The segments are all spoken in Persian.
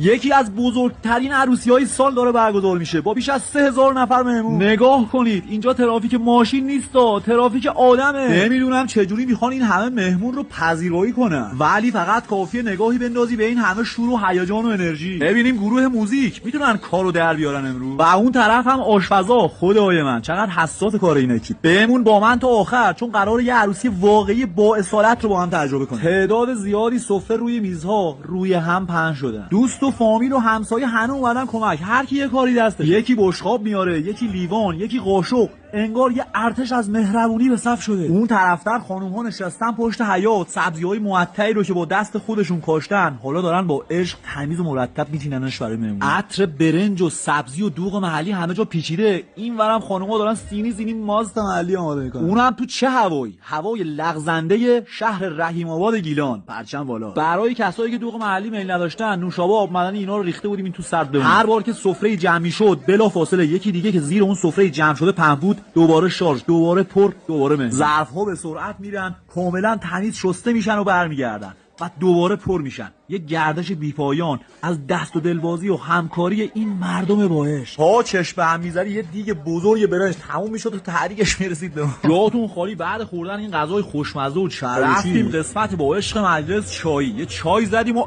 یکی از بزرگترین عروسی‌های سال داره برگزار میشه با بیش از 3000 نفر مهمون. نگاه کنید اینجا ترافیک ماشین نیستا، ترافیک آدمه. نمیدونم چجوری میخوان این همه مهمون رو پذیرایی کنن، ولی فقط کافیه نگاهی بندازی به این همه شور و هیجان و انرژی. ببینیم گروه موزیک میتونن کارو در بیارن امروز. و اون طرف هم آشپزا. خدای من چقدر حساس کار این اکیپ. بمون با من تا آخر چون قراره یه عروسی واقعی با اصالت رو با هم تجربه کنیم. تعداد زیادی سفره روی میزها روی هم پهن شدن. دوست و فامیل و همسایه همه اومدن کمک. هر کی یه کاری دسته. یکی بشقاب میاره، یکی لیوان، یکی قاشق. انگار یه ارتش از مهربونی به صف شده. اون طرفتر خانوم‌ها نشستن پشت حیاط، سبزی‌های معطری رو که با دست خودشون کاشتن حالا دارن با عشق تمیز و مرتب میچیننش برای مهمون. عطر برنج و سبزی و دوغ محلی همه جا پیچیده. اینورم خانوم‌ها دارن سینی ماست محلی آماده می‌کنن. اونم تو چه هوایی؟ هوای لغزنده شهر رحیم آباد گیلان. پرچم بالا. برای کسایی که دوغ محلی میل نداشتن نوشابه آب معدنی اینا رو ریخته بودیم این تو سرد بمون. هر بار که سفره جمعی شد بلافاصله یکی دیگه که زیر اون سفره جمع شده پهن بود دوباره شارژ، دوباره پر، دوباره مهمون. ظرف‌ها به سرعت میرن، کاملا تمیز شسته میشن و برمیگردن. و دوباره پر میشن. یه گردش بیپایان از دست و دلبازی و همکاری این مردم با عشق. تا چشم به هم میذاری یه دیگه بزرگ برنج تموم میشد و تحریکش میرسید به جاتون خالی. بعد خوردن این غذای خوشمزه و چربی رفتیم قسمت با عشق مجلس چایی. یه چای زدیم و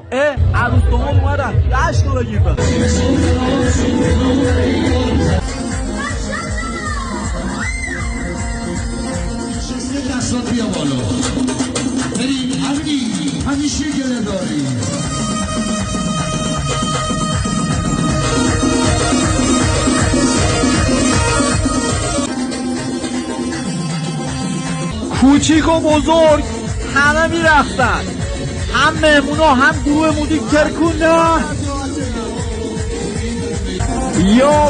عروس‌ها اومدن. جشن رو گرفتن. بیا بالا بریم همیشه گله داریم. کوچیک و بزرگ همه میرفتن، هم مهمونا هم گروه موزیک ترکوندن. یا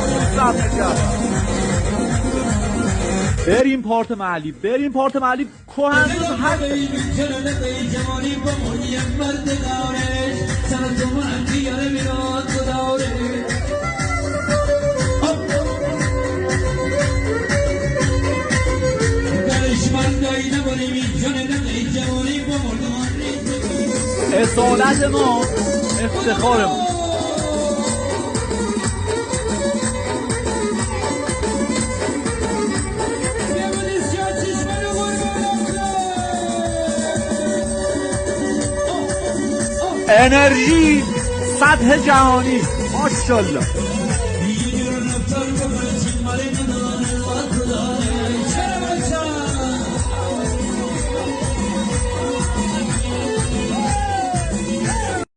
بریم پارت محلی، بریم پارت محلی. کهن اصالت ما، افتخار ما. انرژی سطح جهانی. ماشاءالله.